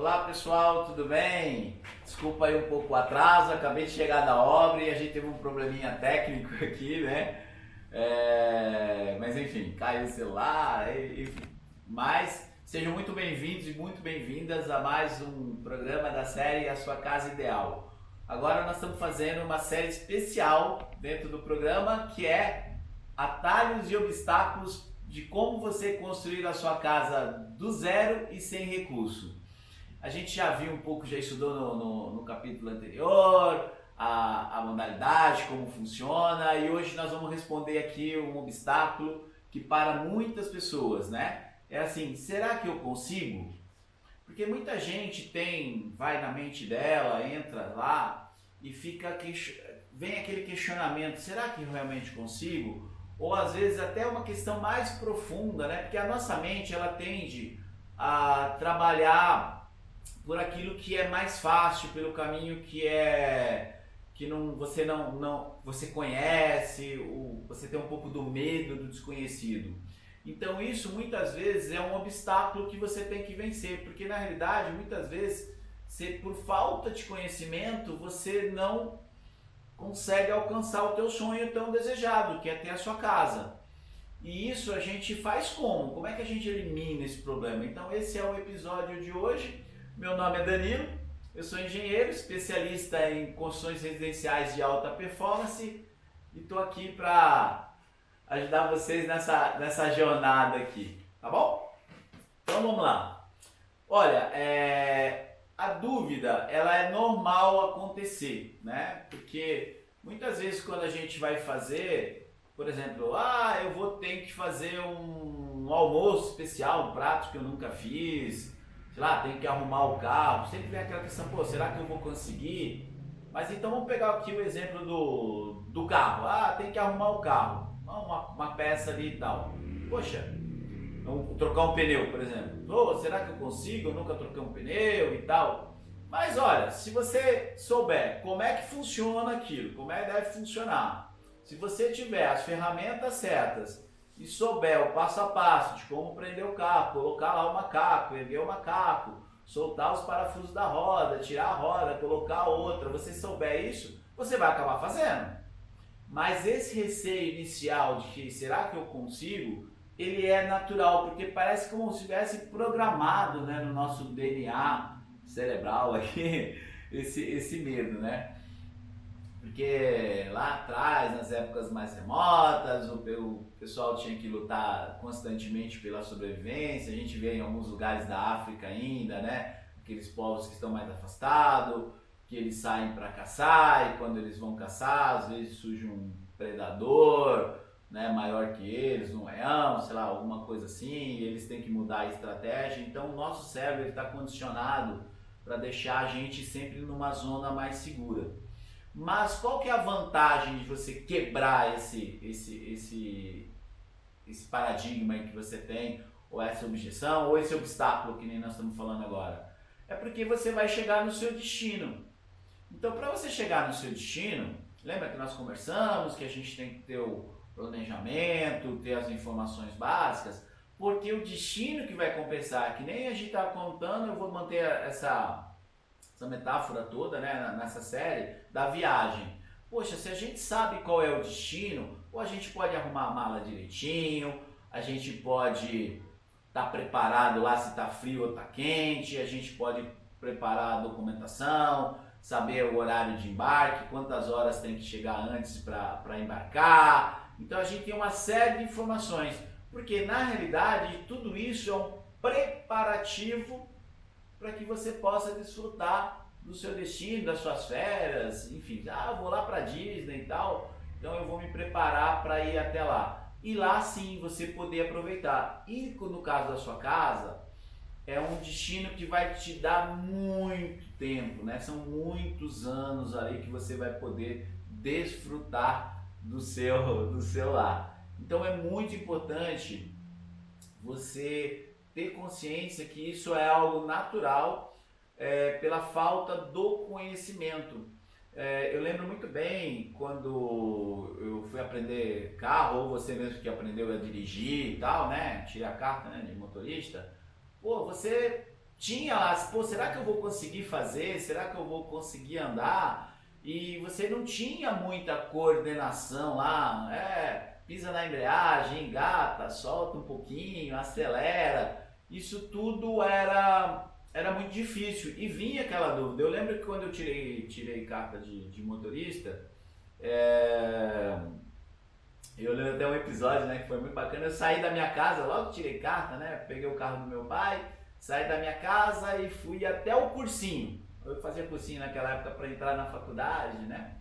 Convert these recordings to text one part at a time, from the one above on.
Olá pessoal, tudo bem? Desculpa aí um pouco o atraso, acabei de chegar da obra e a gente teve um probleminha técnico aqui, né? Mas enfim, caiu o celular, enfim. Mas sejam muito bem-vindos e muito bem-vindas a mais um programa da série A Sua Casa Ideal. Agora nós estamos fazendo uma série especial dentro do programa que é atalhos e obstáculos de como você construir a sua casa do zero e sem recurso. A gente já viu um pouco, já estudou no capítulo anterior, a modalidade, como funciona, e hoje nós vamos responder aqui um obstáculo que para muitas pessoas, né? É assim, será que eu consigo? Porque muita gente vai na mente dela, entra lá e vem aquele questionamento, será que eu realmente consigo? Ou às vezes até uma questão mais profunda, né? Porque a nossa mente ela tende a trabalhar por aquilo que é mais fácil, pelo caminho que você conhece, você tem um pouco do medo do desconhecido. Então isso muitas vezes é um obstáculo que você tem que vencer, porque na realidade muitas vezes por falta de conhecimento você não consegue alcançar o teu sonho tão desejado, que é ter a sua casa. E isso a gente faz como? Como é que a gente elimina esse problema? Então esse é o episódio de hoje. Meu nome é Danilo, eu sou engenheiro, especialista em construções residenciais de alta performance e estou aqui para ajudar vocês nessa jornada aqui, tá bom? Então vamos lá. Olha, a dúvida ela é normal acontecer, né? Porque muitas vezes quando a gente vai fazer, por exemplo, eu vou ter que fazer um almoço especial, um prato que eu nunca fiz, sei lá, tem que arrumar o carro, sempre vem aquela questão, pô, será que eu vou conseguir? Mas então vamos pegar aqui o exemplo do carro, tem que arrumar o carro, uma peça ali e tal, poxa, trocar um pneu, por exemplo, será que eu consigo? Eu nunca troquei um pneu e tal. Mas olha, se você souber como é que funciona aquilo, como é que deve funcionar, se você tiver as ferramentas certas e souber o passo a passo de como prender o carro, colocar lá o macaco, erguer o macaco, soltar os parafusos da roda, tirar a roda, colocar outra, você souber isso, você vai acabar fazendo. Mas esse receio inicial de que será que eu consigo, ele é natural, porque parece como se tivesse programado, né, no nosso DNA cerebral aqui, esse medo, né? Porque lá atrás, nas épocas mais remotas, o pessoal tinha que lutar constantemente pela sobrevivência. A gente vê em alguns lugares da África ainda, né? Aqueles povos que estão mais afastados, que eles saem para caçar e quando eles vão caçar, às vezes surge um predador, né, maior que eles, um leão, sei lá, alguma coisa assim, e eles têm que mudar a estratégia. Então o nosso cérebro está condicionado para deixar a gente sempre numa zona mais segura. Mas qual que é a vantagem de você quebrar esse paradigma que você tem, ou essa objeção, ou esse obstáculo que nem nós estamos falando agora? É porque você vai chegar no seu destino. Então, para você chegar no seu destino, lembra que nós conversamos que a gente tem que ter o planejamento, ter as informações básicas, porque o destino que vai compensar, que nem a gente estava contando, eu vou manter essa metáfora toda, né, nessa série da viagem. Poxa, se a gente sabe qual é o destino, ou a gente pode arrumar a mala direitinho, a gente pode estar preparado lá se está frio ou está quente, a gente pode preparar a documentação, saber o horário de embarque, quantas horas tem que chegar antes para embarcar. Então a gente tem uma série de informações, porque na realidade tudo isso é um preparativo para que você possa desfrutar do seu destino, das suas férias, enfim, eu vou lá para Disney e tal, então eu vou me preparar para ir até lá. E lá sim você poder aproveitar. E no caso da sua casa, é um destino que vai te dar muito tempo, né? São muitos anos ali que você vai poder desfrutar do seu lar. Então é muito importante você ter consciência que isso é algo natural pela falta do conhecimento. Eu lembro muito bem quando eu fui aprender carro, ou você mesmo que aprendeu a dirigir e tal, né? Tirei a carta, né, de motorista. Pô, você tinha lá, pô, será que eu vou conseguir fazer? Será que eu vou conseguir andar? E você não tinha muita coordenação lá, pisa na embreagem, engata, solta um pouquinho, acelera. Isso tudo era muito difícil e vinha aquela dúvida. Eu lembro que quando eu tirei carta de motorista, eu lembro até um episódio, né, que foi muito bacana. Eu saí da minha casa, logo que tirei carta, né, peguei o carro do meu pai, saí da minha casa e fui até o cursinho. Eu fazia cursinho naquela época para entrar na faculdade, né?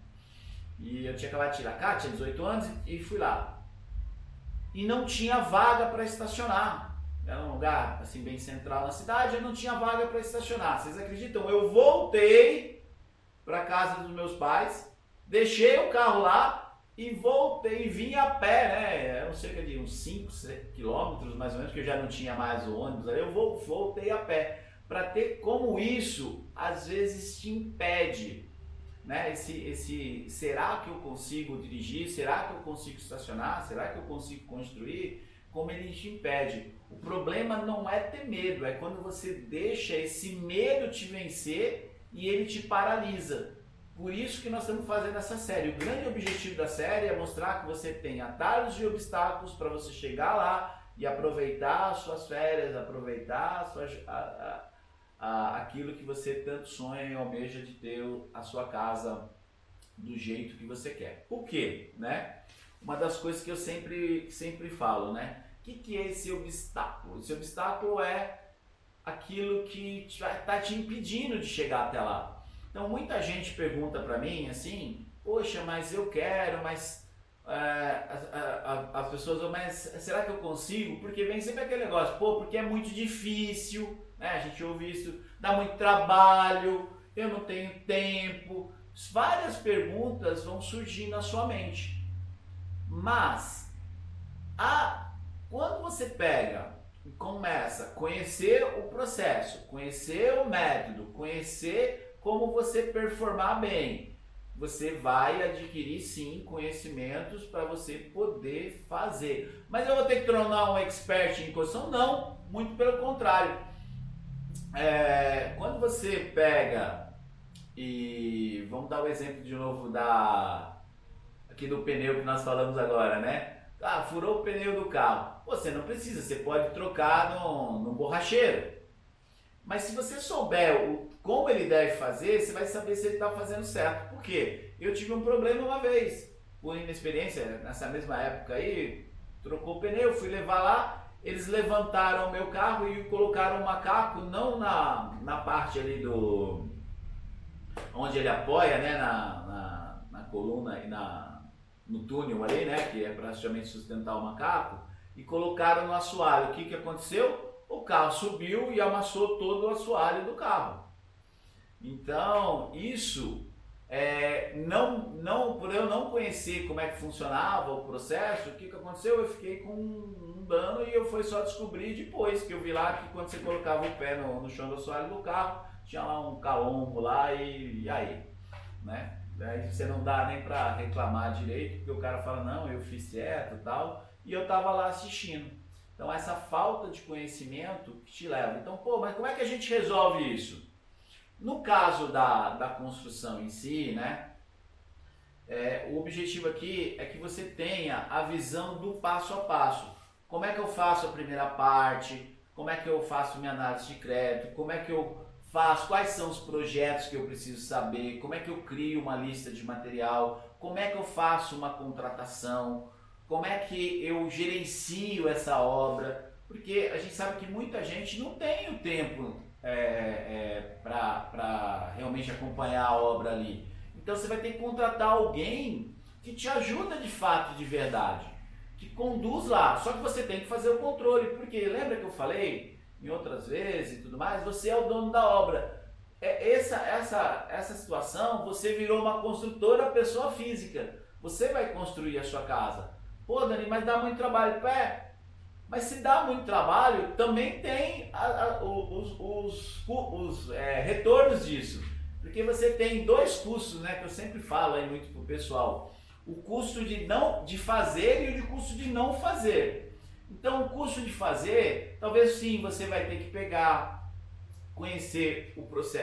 E eu tinha acabado de tirar carta, tinha 18 anos e fui lá. E não tinha vaga para estacionar. Era um lugar assim bem central na cidade, eu não tinha vaga para estacionar. Vocês acreditam? Eu voltei para casa dos meus pais, deixei o carro lá e voltei, vim a pé, né? Eram cerca de uns 5 quilômetros mais ou menos, que eu já não tinha mais o ônibus ali. Eu voltei a pé para ter como isso às vezes te impede, né? Será que eu consigo dirigir? Será que eu consigo estacionar? Será que eu consigo construir? Como ele te impede. O problema não é ter medo, é quando você deixa esse medo te vencer e ele te paralisa. Por isso que nós estamos fazendo essa série. O grande objetivo da série é mostrar que você tem atalhos e obstáculos para você chegar lá e aproveitar as suas férias, aproveitar aquilo que você tanto sonha e almeja de ter a sua casa do jeito que você quer. Por quê? Né? Uma das coisas que eu sempre falo, né? O que é esse obstáculo? Esse obstáculo é aquilo que está te impedindo de chegar até lá. Então muita gente pergunta para mim assim, poxa, mas eu quero, mas as pessoas vão, mas será que eu consigo? Porque vem sempre aquele negócio, pô, porque é muito difícil, né? A gente ouve isso, dá muito trabalho, eu não tenho tempo. Várias perguntas vão surgir na sua mente. Mas quando você pega e começa a conhecer o processo, conhecer o método, conhecer como você performar bem, você vai adquirir sim conhecimentos para você poder fazer. Mas eu vou ter que tornar um expert em construção? Não, muito pelo contrário. Quando você pega e vamos dar o exemplo de novo aqui do pneu que nós falamos agora, né? Furou o pneu do carro. Você não precisa, você pode trocar no borracheiro. Mas se você souber como ele deve fazer, você vai saber se ele está fazendo certo. Por quê? Eu tive um problema uma vez, por inexperiência, nessa mesma época aí, trocou o pneu, fui levar lá, eles levantaram o meu carro e colocaram um macaco, não na parte ali onde ele apoia, né, na coluna e no túnel ali, né, que é para justamente sustentar o macaco, e colocaram no assoalho. O que aconteceu? O carro subiu e amassou todo o assoalho do carro. Então, isso, por eu não conhecer como é que funcionava o processo, o que aconteceu? Eu fiquei com um dano e eu fui só descobrir depois que eu vi lá que quando você colocava o pé no chão do assoalho do carro, tinha lá um calombo lá e aí, né? Daí você não dá nem para reclamar direito, porque o cara fala, não, eu fiz certo e tal, e eu tava lá assistindo. Então essa falta de conhecimento que te leva. Então, pô, mas como é que a gente resolve isso? No caso da construção em si, né? O objetivo aqui é que você tenha a visão do passo a passo. Como é que eu faço a primeira parte? Como é que eu faço minha análise de crédito? Como é que eu faço? Quais são os projetos que eu preciso saber? Como é que eu crio uma lista de material? Como é que eu faço uma contratação? Como é que eu gerencio essa obra? Porque a gente sabe que muita gente não tem o tempo para realmente acompanhar a obra ali. Então você vai ter que contratar alguém que te ajuda de fato, de verdade, que conduz lá. Só que você tem que fazer o controle, porque lembra que eu falei em outras vezes e tudo mais, você é o dono da obra. Essa situação, você virou uma construtora pessoa física. Você vai construir a sua casa. Pô, Dani, mas dá muito trabalho. Mas se dá muito trabalho, também tem os retornos disso. Porque você tem dois custos, né, que eu sempre falo aí muito pro pessoal. O custo de fazer e o custo de não fazer. Então o custo de fazer, talvez sim, você vai ter que pegar conhecer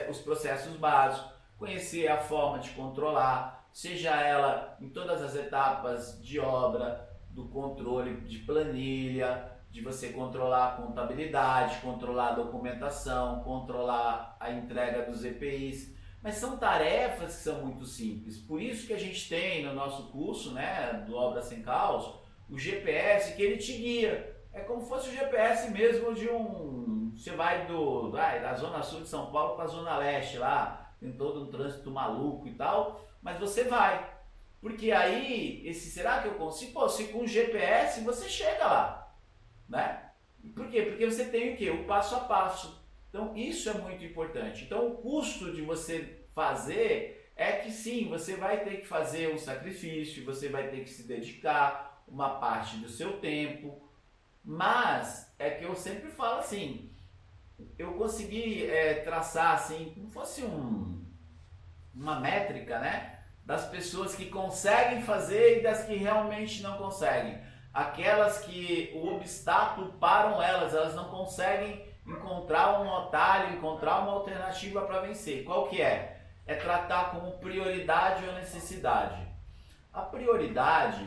os processos básicos, conhecer a forma de controlar, seja ela em todas as etapas de obra, do controle de planilha, de você controlar a contabilidade, controlar a documentação, controlar a entrega dos EPIs. Mas são tarefas que são muito simples. Por isso que a gente tem no nosso curso, né, do Obra Sem Caos, o GPS que ele te guia. É como se fosse o GPS mesmo de um... Você vai da Zona Sul de São Paulo para a Zona Leste lá, tem todo um trânsito maluco e tal, mas você vai. Porque aí, será que eu consigo? Pô, se com o GPS você chega lá, né? Por quê? Porque você tem o quê? O passo a passo. Então isso é muito importante. Então o custo de você fazer é que sim, você vai ter que fazer um sacrifício, você vai ter que se dedicar uma parte do seu tempo, mas é que eu sempre falo assim, eu consegui traçar assim, como fosse uma métrica, né? Das pessoas que conseguem fazer e das que realmente não conseguem. Aquelas que o obstáculo param elas não conseguem encontrar um atalho, encontrar uma alternativa para vencer. Qual que é? É tratar como prioridade ou necessidade. A prioridade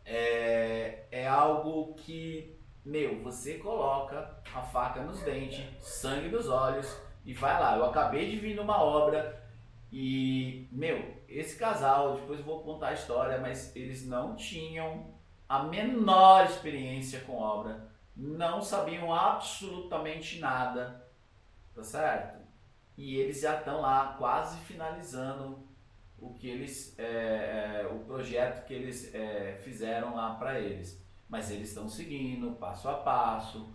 é algo que, você coloca a faca nos dentes, sangue nos olhos e vai lá. Eu acabei de vir numa obra e, esse casal, depois eu vou contar a história, mas eles não tinham a menor experiência com obra, não sabiam absolutamente nada, tá certo? E eles já estão lá quase finalizando o que eles, o projeto que eles fizeram lá para eles. Mas eles estão seguindo passo a passo,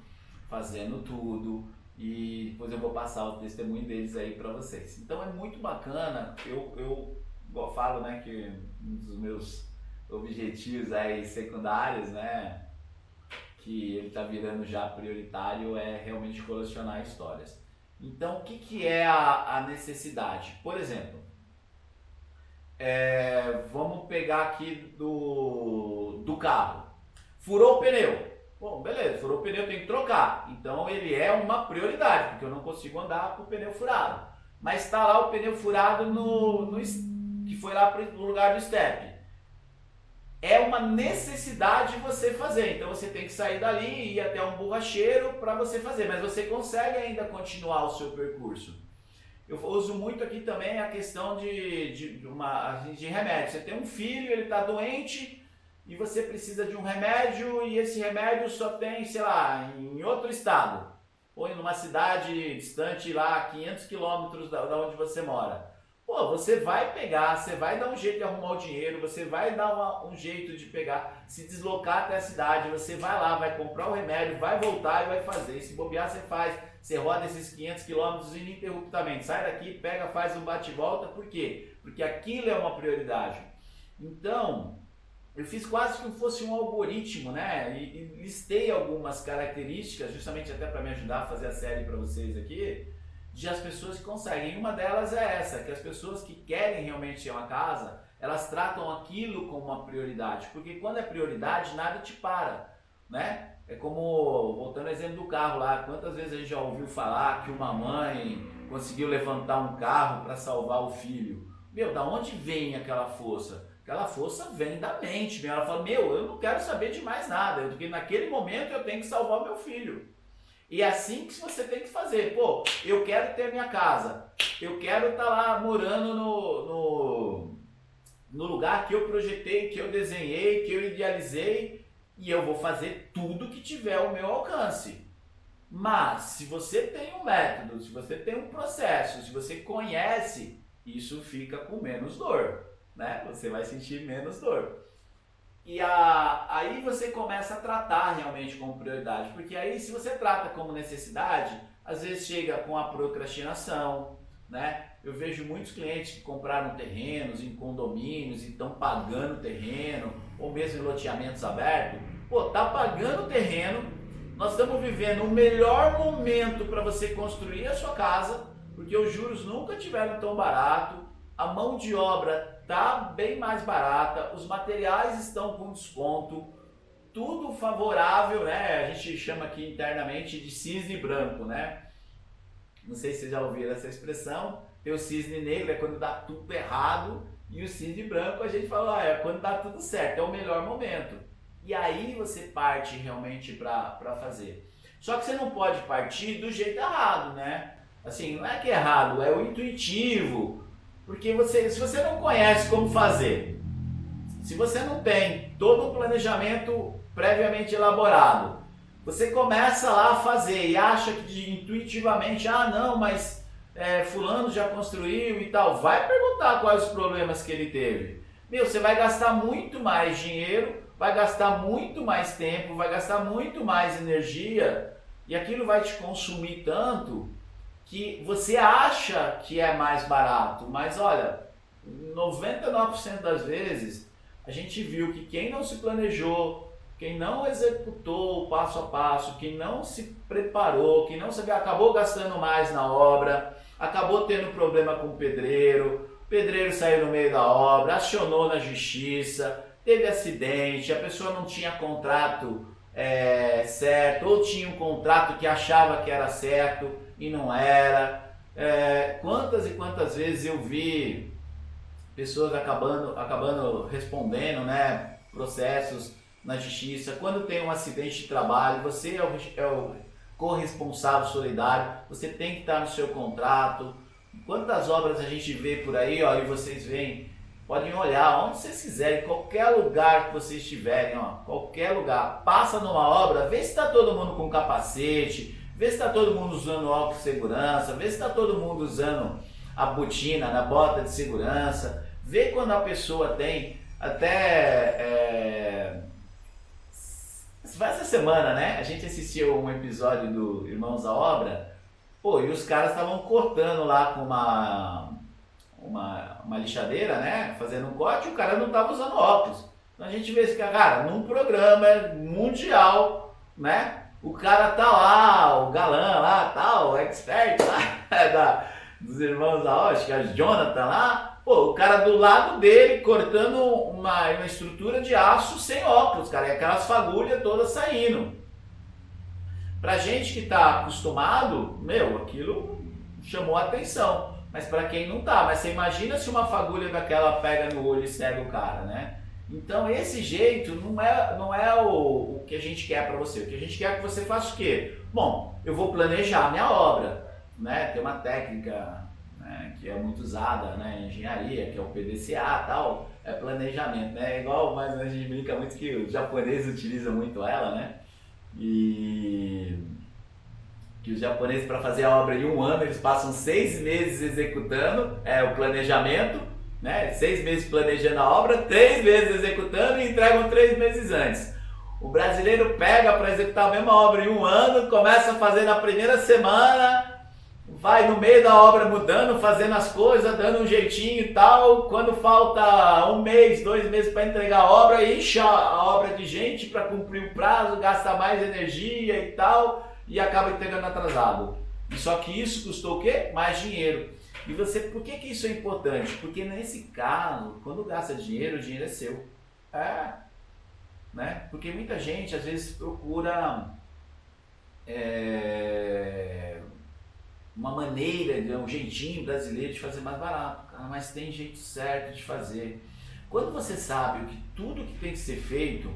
fazendo tudo, e depois eu vou passar o testemunho deles aí para vocês. Então é muito bacana, eu falo, né, que um dos meus objetivos aí secundários, né, que ele está virando já prioritário, é realmente colecionar histórias. Então, o que é a necessidade? Por exemplo, vamos pegar aqui do carro. Furou o pneu. Bom, beleza, furou o pneu, tem que trocar. Então, ele é uma prioridade, porque eu não consigo andar com o pneu furado. Mas está lá o pneu furado que foi lá para o lugar do step. É uma necessidade você fazer, então você tem que sair dali e ir até um borracheiro para você fazer, mas você consegue ainda continuar o seu percurso. Eu uso muito aqui também a questão de remédio. Você tem um filho, ele está doente e você precisa de um remédio e esse remédio só tem, sei lá, em outro estado ou em uma cidade distante lá, 500 quilômetros da onde você mora. Pô, você vai pegar, você vai dar um jeito de arrumar o dinheiro, você vai dar um jeito de pegar, se deslocar até a cidade, você vai lá, vai comprar o remédio, vai voltar e vai fazer. E se bobear, você faz, você roda esses 500 quilômetros ininterruptamente. Sai daqui, pega, faz um bate-volta. Por quê? Porque aquilo é uma prioridade. Então, eu fiz quase que fosse um algoritmo, né? E listei algumas características, justamente até para me ajudar a fazer a série para vocês aqui, de as pessoas que conseguem. Uma delas é essa, que as pessoas que querem realmente ter uma casa, elas tratam aquilo como uma prioridade, porque quando é prioridade, nada te para, né? É como, voltando ao exemplo do carro lá, quantas vezes a gente já ouviu falar que uma mãe conseguiu levantar um carro para salvar o filho? Da onde vem aquela força? Aquela força vem da mente, ela fala, eu não quero saber de mais nada, porque naquele momento eu tenho que salvar o meu filho. E é assim que você tem que fazer. Pô, eu quero ter minha casa. Eu quero estar lá morando no lugar que eu projetei, que eu desenhei, que eu idealizei. E eu vou fazer tudo que tiver ao meu alcance. Mas, se você tem um método, se você tem um processo, se você conhece, isso fica com menos dor, né? Você vai sentir menos dor. E aí você começa a tratar realmente como prioridade, porque aí se você trata como necessidade, às vezes chega com a procrastinação, né? Eu vejo muitos clientes que compraram terrenos em condomínios e estão pagando terreno, ou mesmo em loteamentos abertos. Pô, tá pagando terreno, nós estamos vivendo o melhor momento para você construir a sua casa, porque os juros nunca tiveram tão barato, a mão de obra tá bem mais barata, os materiais estão com desconto, tudo favorável, né? A gente chama aqui internamente de cisne branco, né? Não sei se vocês já ouviram essa expressão. Tem o cisne negro, é quando dá tudo errado, e o cisne branco a gente fala, é quando dá tudo certo, é o melhor momento. E aí você parte realmente para fazer. Só que você não pode partir do jeito errado, né? Assim, não é que é errado, é o intuitivo. Porque se você não conhece como fazer, se você não tem todo o planejamento previamente elaborado, você começa lá a fazer e acha que intuitivamente, não, mas fulano já construiu e tal. Vai perguntar quais os problemas que ele teve. Meu, você vai gastar muito mais dinheiro, vai gastar muito mais tempo, vai gastar muito mais energia e aquilo vai te consumir tanto que você acha que é mais barato. Mas olha, 99% das vezes a gente viu que quem não se planejou, quem não executou o passo a passo, quem não se preparou, quem não sabia, acabou gastando mais na obra, acabou tendo problema com o pedreiro saiu no meio da obra, acionou na justiça, teve acidente, a pessoa não tinha contrato certo, ou tinha um contrato que achava que era certo e não era. Quantas e quantas vezes eu vi pessoas acabando respondendo, né, processos na justiça. Quando tem um acidente de trabalho, você é o corresponsável solidário, você tem que estar no seu contrato. Quantas obras a gente vê por aí, ó, e vocês veem, podem olhar onde vocês quiserem, qualquer lugar que vocês estiverem, ó, qualquer lugar, passa numa obra, vê se está todo mundo com capacete, vê se está todo mundo usando óculos de segurança, vê se está todo mundo usando a botina, na bota de segurança, vê quando a pessoa tem até... Essa semana, né, a gente assistiu um episódio do Irmãos à Obra, pô, e os caras estavam cortando lá com uma lixadeira, né, fazendo um corte, e o cara não estava usando óculos. Então a gente vê esse cara, num programa mundial, né, o cara tá lá, o galã lá, tal, o expert lá, dos Irmãos à Obra, acho que é o Jonathan lá, pô, o cara do lado dele cortando uma estrutura de aço sem óculos, cara, e aquelas fagulhas todas saindo. Pra gente que tá acostumado, meu, aquilo chamou a atenção, mas para quem não tá, mas você imagina se uma fagulha daquela pega no olho e cega o cara, né? Então esse jeito não é o que a gente quer para você. O que a gente quer é que você faça o quê? Bom, eu vou planejar a minha obra, né? Tem uma técnica, né, que é muito usada, né, em engenharia, que é o PDCA, tal, é planejamento, né? Igual, mas a gente brinca muito que os japoneses utilizam muito ela, né? E que os japoneses, para fazer a obra em um ano, eles passam 6 meses executando o planejamento, né? 6 meses planejando a obra, 3 meses executando e entregam 3 meses antes. O brasileiro pega para executar a mesma obra em um ano, começa a fazer na primeira semana, vai no meio da obra mudando, fazendo as coisas, dando um jeitinho e tal. Quando falta 1 mês, 2 meses para entregar a obra, enche a obra de gente para cumprir o prazo, gasta mais energia e tal, e acaba entregando atrasado. E só que isso custou o quê? Mais dinheiro. E você, por que isso é importante? Porque nesse caso, quando gasta dinheiro, o dinheiro é seu. Né? Porque muita gente às vezes procura uma maneira, um jeitinho brasileiro de fazer mais barato, cara, mas tem jeito certo de fazer. Quando você sabe que tudo que tem que ser feito,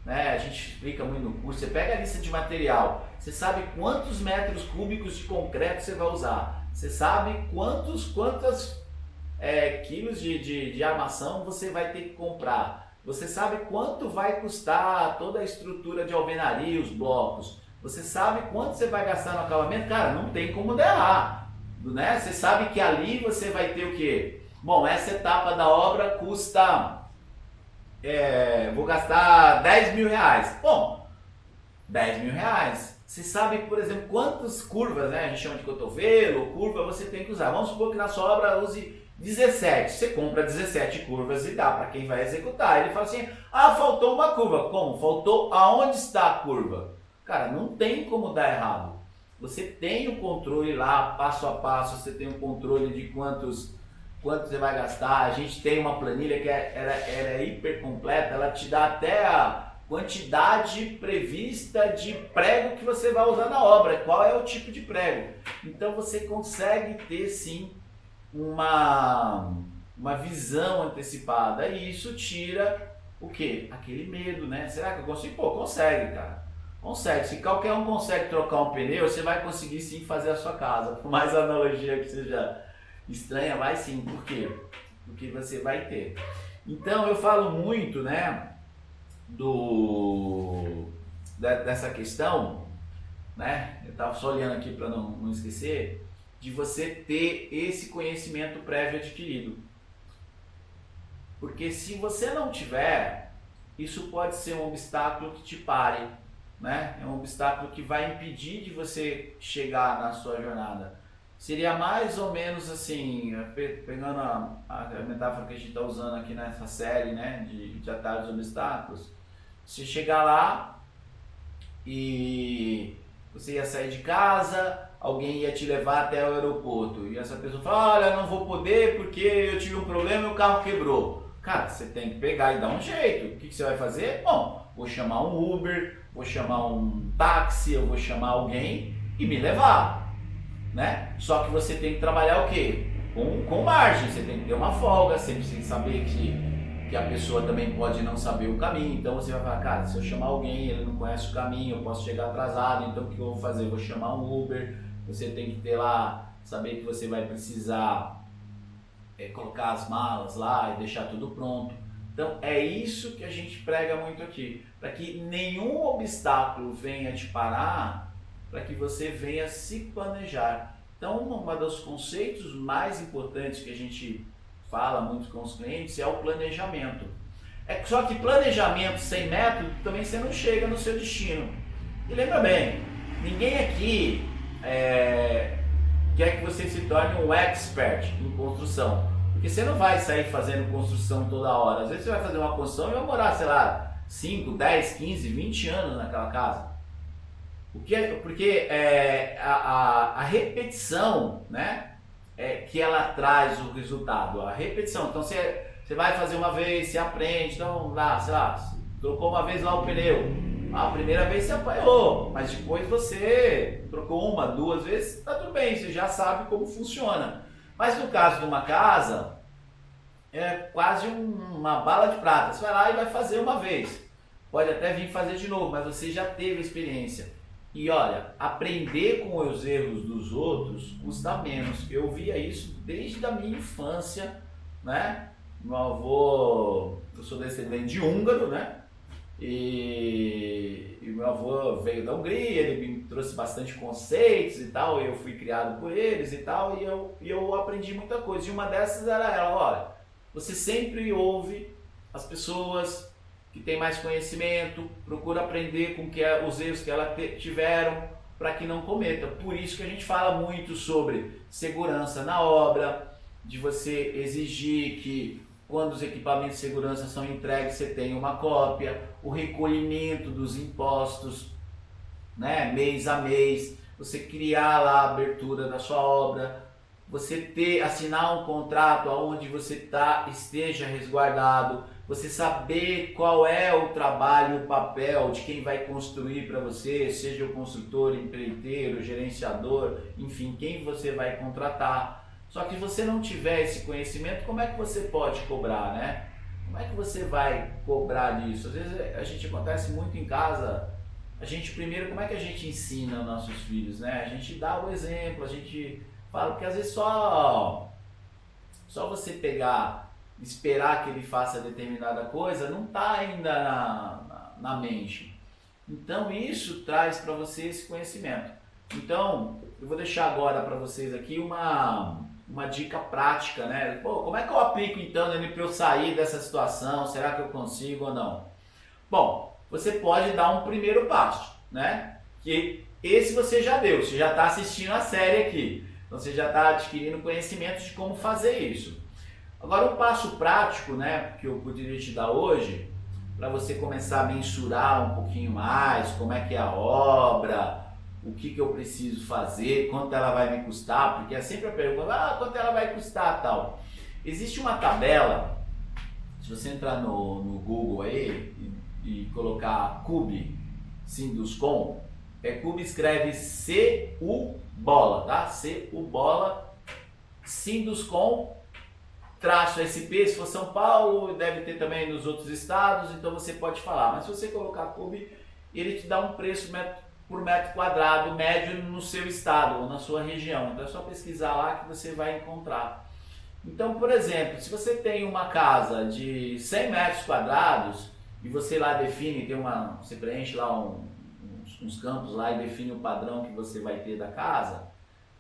né, a gente explica muito no curso, você pega a lista de material, você sabe quantos metros cúbicos de concreto você vai usar, você sabe quantos quilos de armação você vai ter que comprar, você sabe quanto vai custar toda a estrutura de alvenaria, os blocos, você sabe quanto você vai gastar no acabamento, cara, não tem como dar errado, né? Você sabe que ali você vai ter o quê? Bom, essa etapa da obra custa, vou gastar 10 mil reais. Bom, 10 mil reais. Você sabe, por exemplo, quantas curvas, né? A gente chama de cotovelo, curva, você tem que usar. Vamos supor que na sua obra use 17. Você compra 17 curvas e dá para quem vai executar. Ele fala assim, faltou uma curva. Como? Faltou aonde está a curva? Cara, não tem como dar errado. Você tem o controle lá, passo a passo, você tem o controle de quanto você vai gastar. A gente tem uma planilha que ela é hiper completa, ela te dá até quantidade prevista de prego que você vai usar na obra, qual é o tipo de prego. Então você consegue ter sim uma visão antecipada e isso tira o quê? Aquele medo, né? Será que eu consigo? Pô, consegue, cara. Consegue. Se qualquer um consegue trocar um pneu, você vai conseguir sim fazer a sua casa. Por mais analogia que seja estranha, vai sim. Por quê? Porque você vai ter. Então eu falo muito, né? Dessa questão, né? Eu estava só olhando aqui para não esquecer, de você ter esse conhecimento prévio adquirido. Porque se você não tiver, isso pode ser um obstáculo que te pare, né? É um obstáculo que vai impedir de você chegar na sua jornada. Seria mais ou menos assim, pegando a metáfora que a gente está usando aqui nessa série, né? De atalhos e obstáculos. Você chegar lá e você ia sair de casa, alguém ia te levar até o aeroporto e essa pessoa fala, olha, não vou poder porque eu tive um problema e o carro quebrou. Cara, você tem que pegar e dar um jeito. O que você vai fazer? Bom, vou chamar um Uber, vou chamar um táxi, eu vou chamar alguém e me levar, né? Só que você tem que trabalhar o quê? Com margem, você tem que ter uma folga, sempre sem saber que a pessoa também pode não saber o caminho, então você vai falar, cara, se eu chamar alguém, ele não conhece o caminho, eu posso chegar atrasado, então o que eu vou fazer? Eu vou chamar um Uber, você tem que ter lá, saber que você vai precisar colocar as malas lá e deixar tudo pronto. Então é isso que a gente prega muito aqui, para que nenhum obstáculo venha te parar, para que você venha se planejar. Então um dos conceitos mais importantes que a gente fala muito com os clientes é o planejamento. Só que planejamento sem método também você não chega no seu destino. E lembra bem, ninguém aqui quer que você se torne um expert em construção. Porque você não vai sair fazendo construção toda hora. Às vezes você vai fazer uma construção e vai morar, sei lá, 5, 10, 15, 20 anos naquela casa. Porque a repetição, né? Que ela traz o resultado, a repetição. Então você vai fazer uma vez, você aprende, então lá, sei lá, trocou uma vez lá o pneu. A primeira vez você apanhou, mas depois você trocou uma, duas vezes, tá tudo bem, você já sabe como funciona. Mas no caso de uma casa, é quase uma bala de prata. Você vai lá e vai fazer uma vez. Pode até vir fazer de novo, mas você já teve experiência. E olha, aprender com os erros dos outros custa menos. Eu via isso desde a minha infância, né? Meu avô, eu sou descendente de húngaro, né? E meu avô veio da Hungria, ele me trouxe bastante conceitos e tal, e eu fui criado por eles e tal, e eu aprendi muita coisa. E uma dessas era ela, olha, você sempre ouve as pessoas que tem mais conhecimento, procura aprender com os erros que elas tiveram para que não cometa. Por isso que a gente fala muito sobre segurança na obra, de você exigir que quando os equipamentos de segurança são entregues você tenha uma cópia, o recolhimento dos impostos, né, mês a mês, você criar lá a abertura da sua obra, você assinar um contrato onde você esteja resguardado, você saber qual é o trabalho, o papel de quem vai construir para você, seja o construtor, empreiteiro, gerenciador, enfim, quem você vai contratar. Só que se você não tiver esse conhecimento, como é que você pode cobrar, né? Como é que você vai cobrar disso? Às vezes a gente acontece muito em casa, a gente primeiro, como é que a gente ensina nossos filhos, né? A gente dá o exemplo, a gente fala, porque às vezes só você pegar, esperar que ele faça determinada coisa, não está ainda na mente. Então isso traz para você esse conhecimento. Então eu vou deixar agora para vocês aqui uma dica prática, né? Pô, como é que eu aplico então para eu sair dessa situação? Será que eu consigo ou não? Bom, você pode dar um primeiro passo, né? Que esse você já deu, você já está assistindo a série aqui. Então você já está adquirindo conhecimento de como fazer isso. Agora um passo prático, né, que eu poderia te dar hoje, para você começar a mensurar um pouquinho mais como é que é a obra, o que eu preciso fazer, quanto ela vai me custar, porque é sempre a pergunta, quanto ela vai custar tal. Existe uma tabela, se você entrar no Google aí, e colocar Cube Sinduscon, Cube escreve C-U bola, tá? C-U bola, Sinduscon, traço SP, se for São Paulo, deve ter também nos outros estados, então você pode falar. Mas se você colocar Cube, ele te dá um preço por metro quadrado médio no seu estado ou na sua região. Então é só pesquisar lá que você vai encontrar. Então, por exemplo, se você tem uma casa de 100 metros quadrados e você lá define, você preenche lá uns campos lá e define o padrão que você vai ter da casa,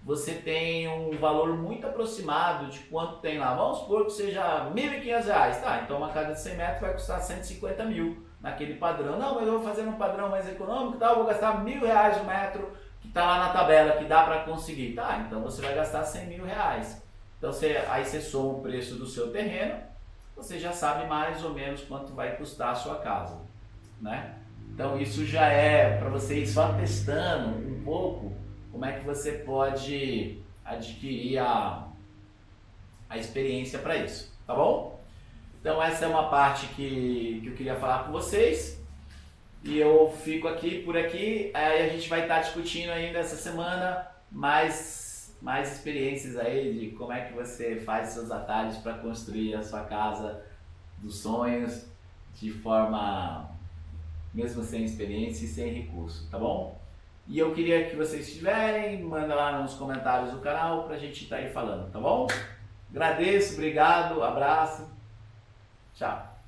você tem um valor muito aproximado de quanto tem lá. Vamos supor que seja R$ 1.500. Tá, então uma casa de 100 metros vai custar 150 mil naquele padrão. Não, mas eu vou fazer um padrão mais econômico, tá? Eu vou gastar R$ 1.000 o metro que está lá na tabela, que dá para conseguir. Tá, então você vai gastar R$ 100 mil. Então aí você soma o preço do seu terreno, você já sabe mais ou menos quanto vai custar a sua casa, né? Então isso já é para você ir só testando um pouco como é que você pode adquirir a experiência para isso, tá bom? Então essa é uma parte que eu queria falar com vocês e eu fico por aqui, aí a gente vai estar discutindo ainda essa semana mais experiências aí de como é que você faz seus atalhos para construir a sua casa dos sonhos de forma mesmo sem experiência e sem recurso, tá bom? E eu queria que vocês tiverem, manda lá nos comentários do canal pra gente estar aí falando, tá bom? Agradeço, obrigado, abraço, tchau!